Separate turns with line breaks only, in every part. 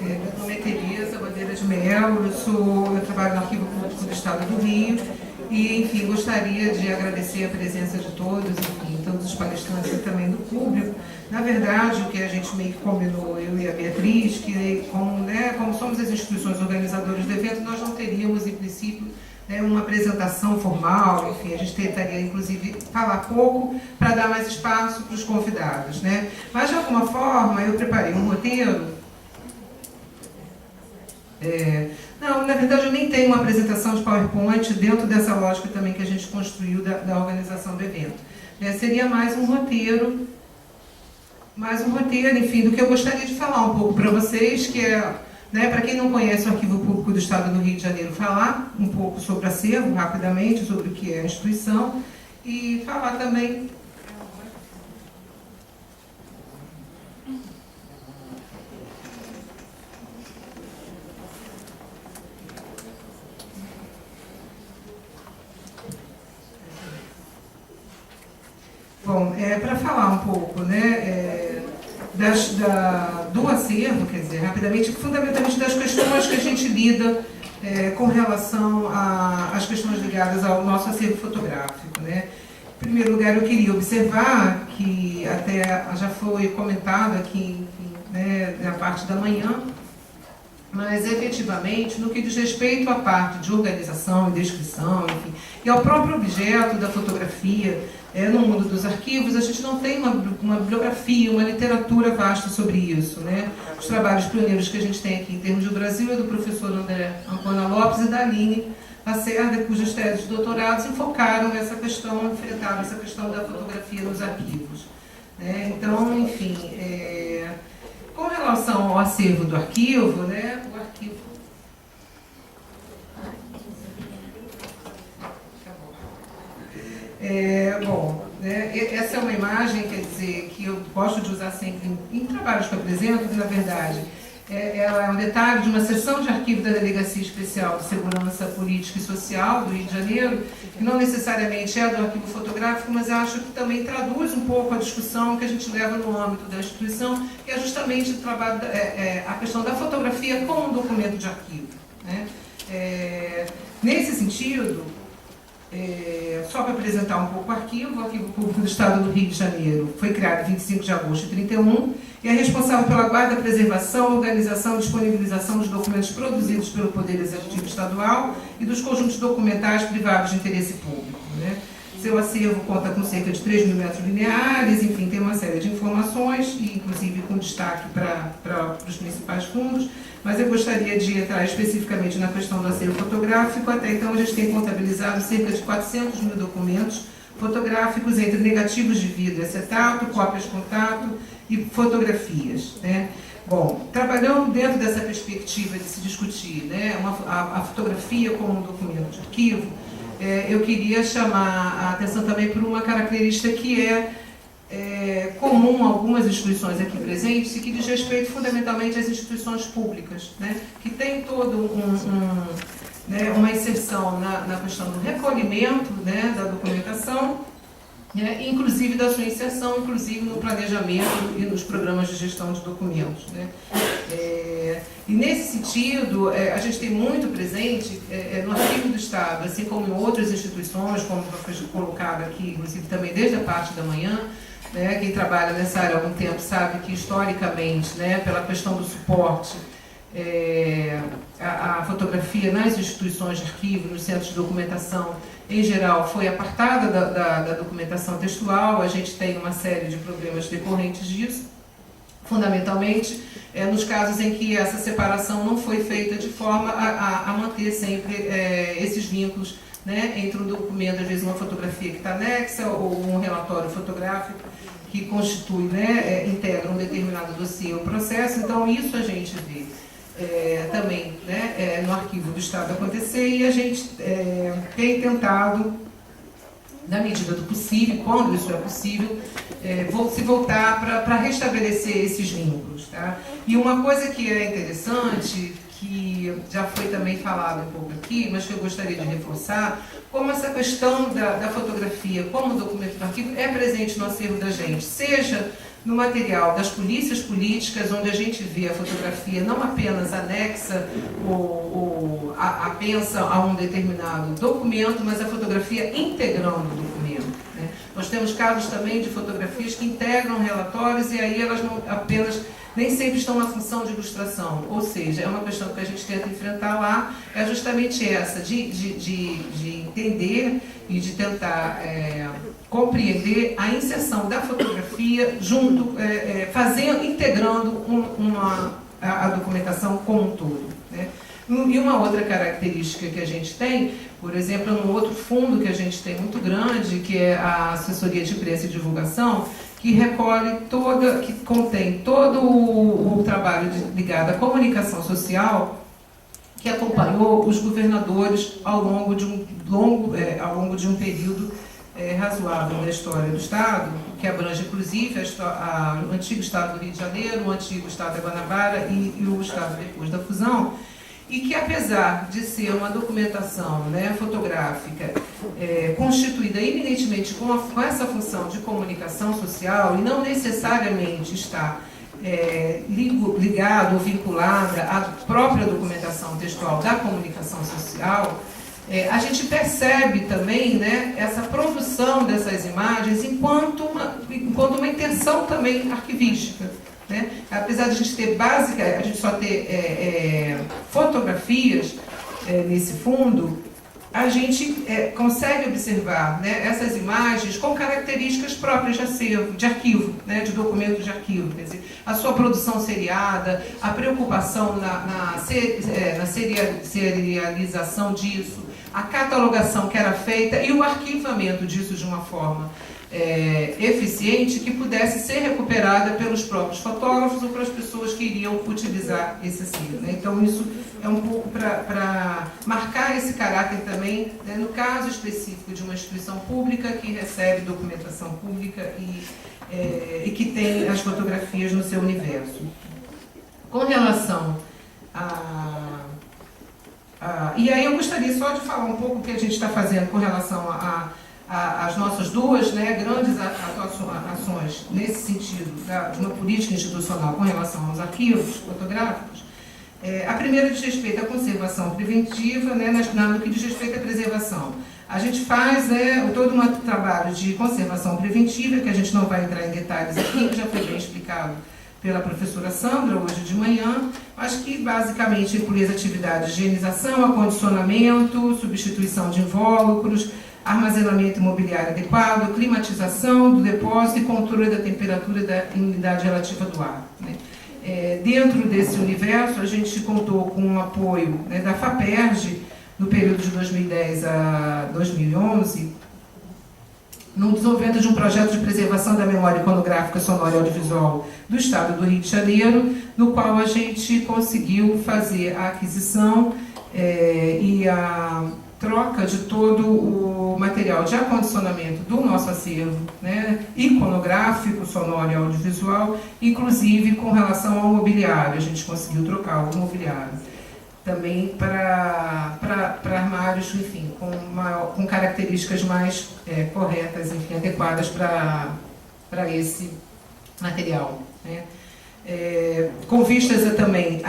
Meu nome é Tereza Bandeira de Melo, eu trabalho no Arquivo Público do Estado do Rio e, enfim, gostaria de agradecer a presença de todos, enfim, todos os palestrantes e também do público. Na verdade, o que a gente meio que combinou, eu e a Beatriz, que como somos as instituições organizadoras do evento, nós não teríamos, em princípio, uma apresentação formal, enfim, a gente tentaria, inclusive, falar pouco para dar mais espaço para os convidados, né? Mas, de alguma forma, eu preparei um roteiro. Não, na verdade, eu nem tenho uma apresentação de PowerPoint dentro dessa lógica também que a gente construiu da organização do evento. Seria mais um roteiro, enfim, do que eu gostaria de falar um pouco para vocês, que é... para quem não conhece o Arquivo Público do Estado do Rio de Janeiro, falar um pouco sobre o acervo, rapidamente, sobre o que é a instituição, e falar também... Bom, para falar um pouco, do acervo, quer dizer, rapidamente, fundamentalmente das questões que a gente lida com relação às questões ligadas ao nosso acervo fotográfico, Em primeiro lugar, eu queria observar que até já foi comentado aqui, enfim, na parte da manhã, mas efetivamente, no que diz respeito à parte de organização e descrição, enfim, e ao próprio objeto da fotografia, no mundo dos arquivos, a gente não tem uma bibliografia, uma literatura vasta sobre isso, Os trabalhos pioneiros que a gente tem aqui em termos de Brasil é do professor André Ancona Lopes e da Aline Lacerda, cujas teses de doutorados enfocaram essa questão, enfrentaram essa questão da fotografia nos arquivos. Então, enfim, com relação ao acervo do arquivo, o arquivo... Essa é uma imagem, quer dizer, que eu gosto de usar sempre em trabalhos que eu apresento, que na verdade ela é um detalhe de uma seção de arquivo da Delegacia Especial de Segurança Política e Social do Rio de Janeiro, que não necessariamente é do arquivo fotográfico, mas acho que também traduz um pouco a discussão que a gente leva no âmbito da instituição, que é justamente o trabalho, a questão da fotografia como um documento de arquivo. Nesse sentido, só para apresentar um pouco o Arquivo Público do Estado do Rio de Janeiro foi criado em 25 de agosto de 31 e é responsável pela guarda, preservação, organização e disponibilização dos documentos produzidos pelo Poder Executivo Estadual e dos conjuntos documentais privados de interesse público. Seu acervo conta com cerca de 3 mil metros lineares, enfim, tem uma série de informações, e inclusive com destaque para os principais fundos, mas eu gostaria de entrar especificamente na questão do acervo fotográfico. Até então, a gente tem contabilizado cerca de 400 mil documentos fotográficos entre negativos de vidro acetato, cópias contato e fotografias. Bom, trabalhando dentro dessa perspectiva de se discutir a fotografia como um documento de arquivo, eu queria chamar a atenção também por uma característica que é comum a algumas instituições aqui presentes e que diz respeito fundamentalmente às instituições públicas, que tem todo uma inserção na questão do recolhimento da documentação, inclusive da sua inserção, inclusive no planejamento e nos programas de gestão de documentos. E nesse sentido, a gente tem muito presente no Arquivo do Estado, assim como em outras instituições, como foi colocado aqui, inclusive também desde a parte da manhã, quem trabalha nessa área há algum tempo sabe que, historicamente, pela questão do suporte, a fotografia nas instituições de arquivo, nos centros de documentação, em geral, foi apartada da documentação textual. A gente tem uma série de problemas decorrentes disso, fundamentalmente nos casos em que essa separação não foi feita de forma a manter sempre esses vínculos entre um documento, às vezes uma fotografia que está anexa, ou um relatório fotográfico que constitui, integra um determinado dossiê ou processo. Então, isso a gente vê também no Arquivo do Estado acontecer, e a gente tem tentado, na medida do possível, quando isso é possível, se voltar para restabelecer esses vínculos. E uma coisa que é interessante, que já foi também falado um pouco aqui, mas que eu gostaria de reforçar, como essa questão da fotografia como documento do arquivo é presente no acervo da gente, seja no material das polícias políticas, onde a gente vê a fotografia não apenas anexa ou apensa a um determinado documento, mas a fotografia integrando o documento, né? Nós temos casos também de fotografias que integram relatórios e aí elas não apenas, nem sempre estão na função de ilustração, ou seja, é uma questão que a gente tenta enfrentar lá, é justamente essa, de entender e de tentar compreender a inserção da fotografia junto, integrando a documentação como um todo, né? E uma outra característica que a gente tem, por exemplo, um outro fundo que a gente tem muito grande, que é a Assessoria de Imprensa e Divulgação, que que contém todo o trabalho ligado à comunicação social, que acompanhou os governadores ao longo de um período razoável da história do Estado, que abrange inclusive o antigo Estado do Rio de Janeiro, o antigo Estado da Guanabara e o Estado depois da fusão, e que, apesar de ser uma documentação, né, fotográfica constituída eminentemente com essa função de comunicação social e não necessariamente está ligado ou vinculada à própria documentação textual da comunicação social, a gente percebe também, né, essa produção dessas imagens enquanto uma intenção também arquivística, né? Apesar de a gente só ter fotografias nesse fundo, a gente consegue observar, né, essas imagens com características próprias de acervo, de arquivo, né, de documento de arquivo. Quer dizer, a sua produção seriada, a preocupação na serialização disso, a catalogação que era feita e o arquivamento disso de uma forma eficiente que pudesse ser recuperada pelos próprios fotógrafos ou pelas pessoas que iriam utilizar esse acervo, né? Então isso é um pouco para marcar esse caráter também, né, no caso específico de uma instituição pública que recebe documentação pública e que tem as fotografias no seu universo. Com relação e aí eu gostaria só de falar um pouco o que a gente está fazendo com relação as nossas duas, né, grandes ações nesse sentido de uma política institucional com relação aos arquivos fotográficos. A primeira diz respeito à conservação preventiva, né, no que diz respeito à preservação. A gente faz todo um trabalho de conservação preventiva, que a gente não vai entrar em detalhes aqui, que já foi bem explicado pela professora Sandra hoje de manhã, mas que basicamente inclui as atividades de higienização, acondicionamento, substituição de invólucros, armazenamento imobiliário adequado, climatização do depósito e controle da temperatura e da umidade relativa do ar, né? Dentro desse universo, a gente contou com o apoio, né, da FAPERJ, no período de 2010 a 2011, no desenvolvimento de um projeto de preservação da memória iconográfica, sonora e audiovisual do Estado do Rio de Janeiro, no qual a gente conseguiu fazer a aquisição e a troca de todo o material de acondicionamento do nosso acervo, né, iconográfico, sonoro e audiovisual, inclusive com relação ao mobiliário. A gente conseguiu trocar o mobiliário também para armários, enfim, com características mais corretas, enfim, adequadas para esse material, né. Com vistas também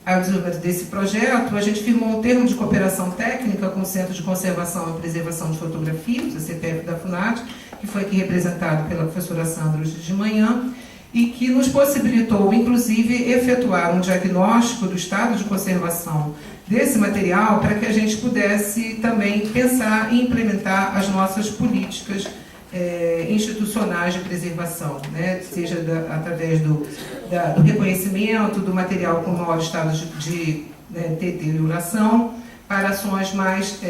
ao desenvolvimento desse projeto, a gente firmou um termo de cooperação técnica com o Centro de Conservação e Preservação de Fotografias, o CPF da FUNAT, que foi aqui representado pela professora Sandra hoje de manhã, e que nos possibilitou, inclusive, efetuar um diagnóstico do estado de conservação desse material para que a gente pudesse também pensar e implementar as nossas políticas institucionais de preservação, né? Seja através do reconhecimento do material com maior estado de deterioração para ações mais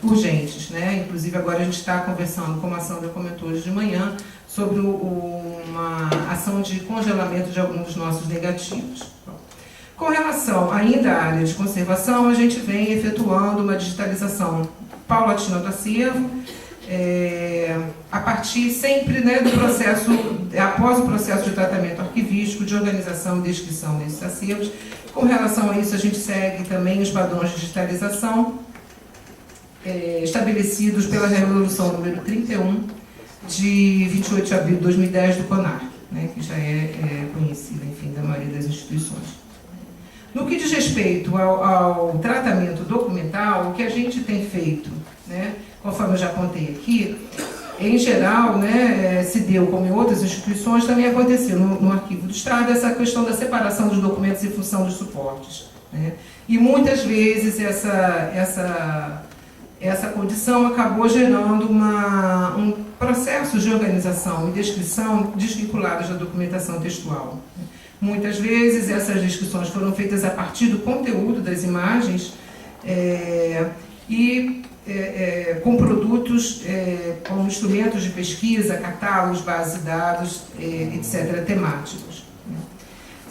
urgentes, né? Inclusive agora a gente está conversando, como a Sandra comentou hoje de manhã, sobre uma ação de congelamento de alguns dos nossos negativos. Com relação ainda à área de conservação, a gente vem efetuando uma digitalização paulatina do acervo, a partir sempre, né, do processo, após o processo de tratamento arquivístico, de organização e descrição desses acervos. Com relação a isso, a gente segue também os padrões de digitalização estabelecidos pela Resolução número 31, de 28 de abril de 2010 do CONAR, né, que já é conhecida, enfim, da maioria das instituições. No que diz respeito ao tratamento documental, o que a gente tem feito, né, conforme eu já apontei aqui, em geral, né, se deu, como em outras instituições, também aconteceu no Arquivo do Estado, essa questão da separação dos documentos em função dos suportes, né? E muitas vezes essa condição acabou gerando um processo de organização e descrição desvinculados da documentação textual. Muitas vezes essas descrições foram feitas a partir do conteúdo das imagens com produtos como instrumentos de pesquisa, catálogos, bases de dados, etc., temáticos.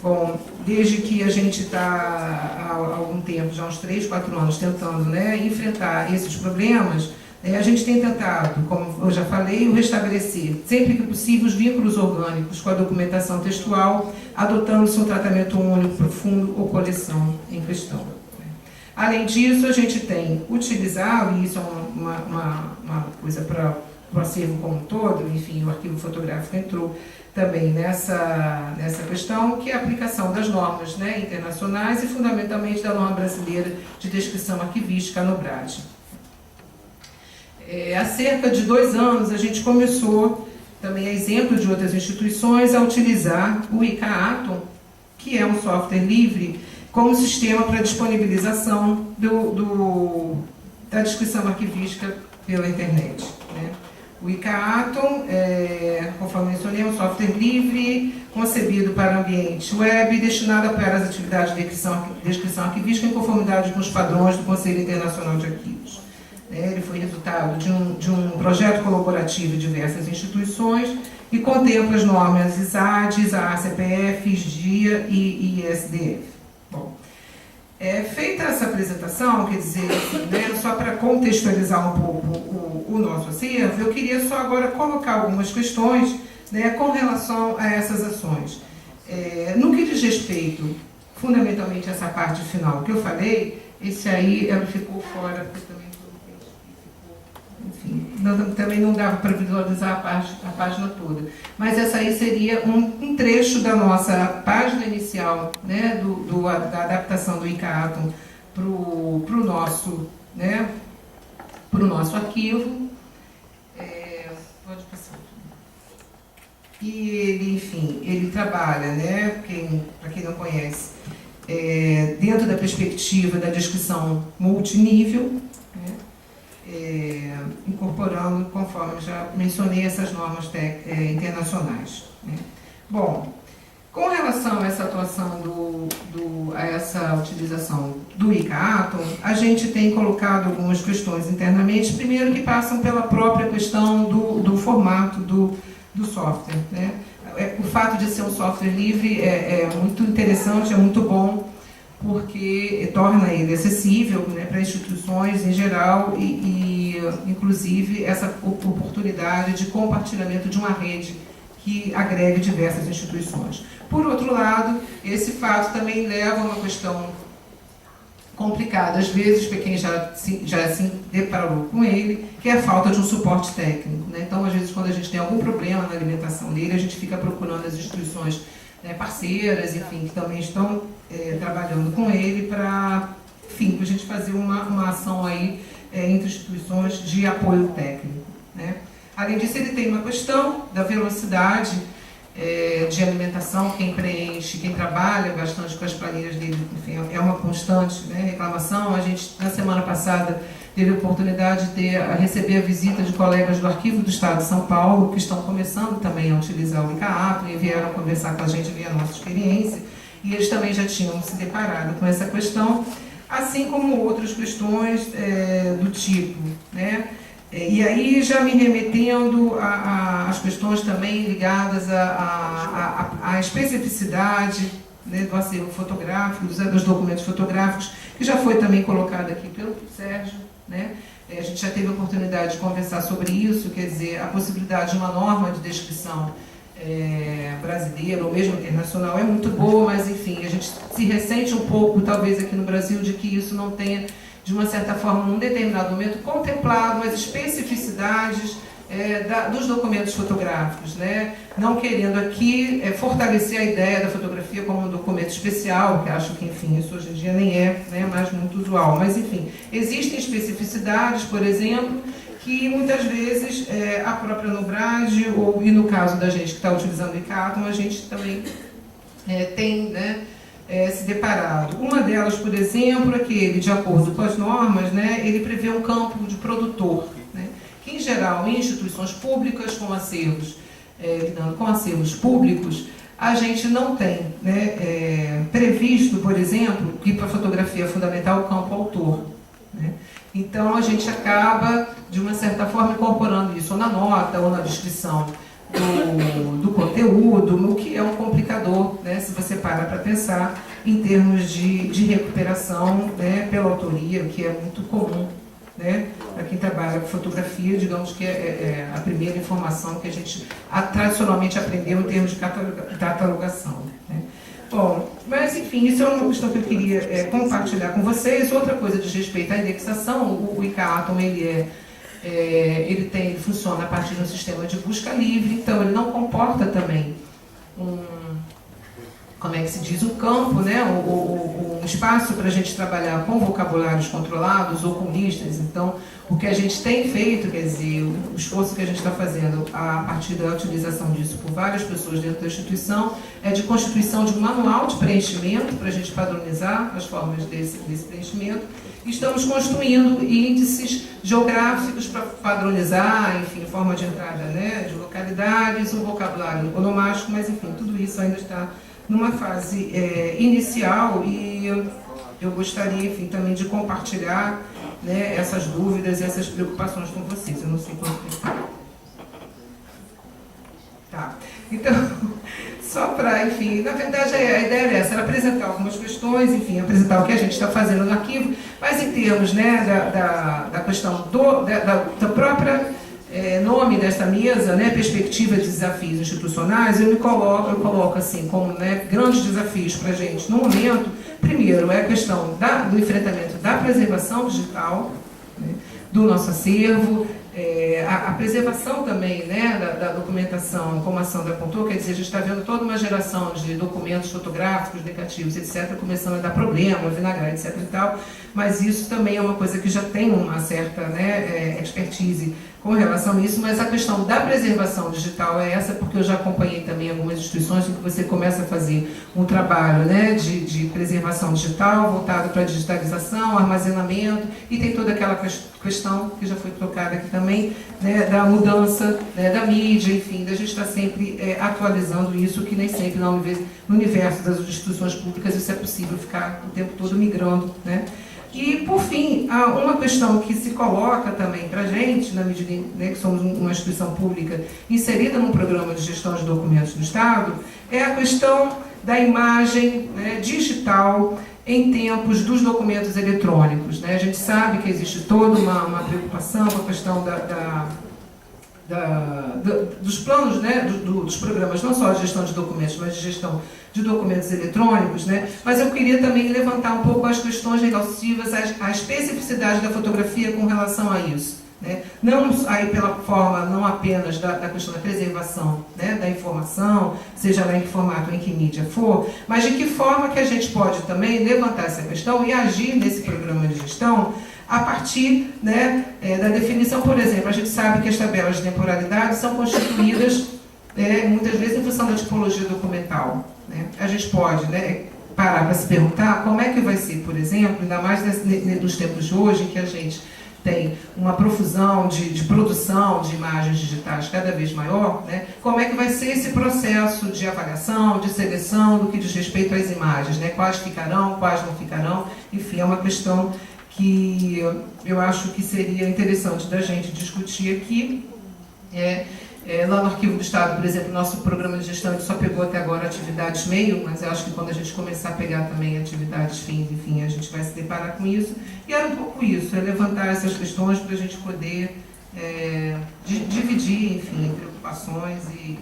Bom, desde que a gente está há algum tempo, já uns 3, 4 anos, tentando, né, enfrentar esses problemas, a gente tem tentado, como eu já falei, restabelecer, sempre que possível, os vínculos orgânicos com a documentação textual, adotando-se um tratamento único, profundo ou coleção em questão. Além disso, a gente tem utilizado, e isso é uma coisa para o acervo como um todo, enfim, o arquivo fotográfico entrou também nessa questão, que é a aplicação das normas, né, internacionais e fundamentalmente da norma brasileira de descrição arquivística, a NOBRAD. Há cerca de 2 anos a gente começou, também a exemplo de outras instituições, a utilizar o ICA-Atom, que é um software livre, como sistema para disponibilização da descrição arquivística pela internet, né? O ICA-Atom, conforme mencionei, é um software livre, concebido para ambiente web e destinado para as atividades de descrição arquivística em conformidade com os padrões do Conselho Internacional de Arquivos. Ele foi resultado de um projeto colaborativo de diversas instituições e contempla as normas ISADES, ACPF, SDIA e ISDF. Bom, feita essa apresentação, quer dizer, né, só para contextualizar um pouco o nosso acervo, eu queria só agora colocar algumas questões, né, com relação a essas ações. No que diz respeito, fundamentalmente, a essa parte final que eu falei, esse aí ela ficou fora, porque também enfim, também não dava para visualizar a página toda. Mas essa aí seria um trecho da nossa página inicial, né, da adaptação do ICA-Atom para o nosso, né, arquivo. Pode passar. E ele, enfim, ele trabalha, né, para quem não conhece, dentro da perspectiva da descrição multinível, né, incorporando, conforme já mencionei, essas normas internacionais, né. Bom, com relação a essa atuação a essa utilização do ICA-Atom, a gente tem colocado algumas questões internamente, primeiro que passam pela própria questão do formato do software, né. O fato de ser um software livre é muito interessante, é muito bom, porque torna ele acessível, né, para instituições em geral e inclusive, essa oportunidade de compartilhamento de uma rede que agregue diversas instituições. Por outro lado, esse fato também leva a uma questão complicada, às vezes, para quem já se deparou com ele, que é a falta de um suporte técnico, né? Então, às vezes, quando a gente tem algum problema na alimentação dele, a gente fica procurando as instituições, né, parceiras, enfim, que também estão trabalhando com ele para, enfim, para a gente fazer uma ação aí entre instituições de apoio técnico, né? Além disso, ele tem uma questão da velocidade de alimentação, quem preenche, quem trabalha bastante com as planilhas dele, enfim, é uma constante, né, reclamação. A gente, na semana passada, teve a oportunidade de receber a visita de colegas do Arquivo do Estado de São Paulo, que estão começando também a utilizar o ICA-Atom e vieram conversar com a gente, ver a nossa experiência, e eles também já tinham se deparado com essa questão, assim como outras questões do tipo, né? E aí já me remetendo às questões também ligadas à especificidade, né, do acervo fotográfico, dos documentos fotográficos, que já foi também colocado aqui pelo Sérgio, né? A gente já teve a oportunidade de conversar sobre isso, quer dizer, a possibilidade de uma norma de descrição brasileira ou mesmo internacional é muito boa, mas enfim, a gente se ressente um pouco, talvez aqui no Brasil, de que isso não tenha, de uma certa forma, num determinado momento, contemplado as especificidades dos documentos fotográficos, né? Não querendo aqui fortalecer a ideia da fotografia como um documento especial, que acho que, enfim, isso hoje em dia nem é, né, mais muito usual. Mas, enfim, existem especificidades, por exemplo, que muitas vezes a própria Nubrage, e no caso da gente que está utilizando o ICATOM, a gente também tem, né, se deparado. Uma delas, por exemplo, é que ele, de acordo com as normas, né, ele prevê um campo de produtor, né, que, em geral, em instituições públicas com acervos, lidando com acervos públicos, a gente não tem, né, previsto, por exemplo, que para a fotografia é fundamental o campo autor, né? Então, a gente acaba, de uma certa forma, incorporando isso ou na nota ou na descrição do conteúdo, o que é um complicador, né, se você para pensar em termos de recuperação, né, pela autoria, que é muito comum, né, para quem trabalha com fotografia, digamos que é a primeira informação que a gente tradicionalmente aprendeu em termos de catalogação, né. Bom, mas enfim, isso é uma questão que eu queria compartilhar com vocês. Outra coisa diz respeito à indexação. O ICATOM, ele funciona a partir de um sistema de busca livre, então ele não comporta também como é que se diz, um campo, né, um espaço para a gente trabalhar com vocabulários controlados ou com listas. Então, o que a gente tem feito, quer dizer, o esforço que a gente está fazendo a partir da utilização disso por várias pessoas dentro da instituição, é de constituição de um manual de preenchimento para a gente padronizar as formas desse preenchimento. Estamos construindo índices geográficos para padronizar, enfim, forma de entrada, né, de localidades, um vocabulário onomástico, mas enfim, tudo isso ainda está numa fase inicial, e eu gostaria, enfim, também de compartilhar, né, essas dúvidas e essas preocupações com vocês. Eu não sei quanto tempo. Tá. Então, só para, enfim, na verdade a ideia era essa, era apresentar algumas questões, enfim, apresentar o que a gente está fazendo no arquivo, mas em termos, né, da questão da própria nome desta mesa, né, perspectiva de desafios institucionais, eu coloco assim, como, né, grandes desafios para a gente no momento. Primeiro é a questão do enfrentamento da preservação digital, né, do nosso acervo, a preservação também, né, da documentação, como a Sandra apontou, quer dizer, a gente está vendo toda uma geração de documentos fotográficos, negativos, etc., começando a dar problema, vinagrar, etc. e tal, mas isso também é uma coisa que já tem uma certa, né, expertise com relação a isso, mas a questão da preservação digital é essa, porque eu já acompanhei também algumas instituições em que você começa a fazer um trabalho, né, de preservação digital, voltado para a digitalização, armazenamento, e tem toda aquela questão que já foi tocada aqui também, né, da mudança, né, da mídia, enfim, da gente estar sempre atualizando isso, que nem sempre no universo das instituições públicas isso é possível, ficar o tempo todo migrando, né. E, por fim, uma questão que se coloca também para a gente, na medida em, né, que somos uma instituição pública inserida num programa de gestão de documentos do Estado, é a questão da imagem, né, digital em tempos dos documentos eletrônicos, né? A gente sabe que existe toda uma preocupação com a questão dos planos, né, dos programas, não só de gestão de documentos, mas de gestão de documentos eletrônicos, né? Mas eu queria também levantar um pouco as questões relativas à especificidade da fotografia com relação a isso, né? Não aí pela forma, não apenas da questão da preservação, né, da informação, seja lá em que formato ou em que mídia for, mas de que forma que a gente pode também levantar essa questão e agir nesse programa de gestão a partir, né, da definição. Por exemplo, a gente sabe que as tabelas de temporalidade são constituídas muitas vezes em função da tipologia documental, né? A gente pode, né, parar para se perguntar como é que vai ser, por exemplo, ainda mais nos tempos de hoje, em que a gente tem uma profusão de produção de imagens digitais cada vez maior, né? Como é que vai ser esse processo de avaliação, de seleção, do que diz respeito às imagens, né? Quais ficarão, quais não ficarão, enfim, é uma questão que eu acho que seria interessante da gente discutir aqui. Lá no Arquivo do Estado, por exemplo, nosso programa de gestão só pegou até agora atividades meio, mas eu acho que quando a gente começar a pegar também atividades fins, enfim, a gente vai se deparar com isso. E era um pouco isso, levantar essas questões para a gente poder dividir, enfim, preocupações e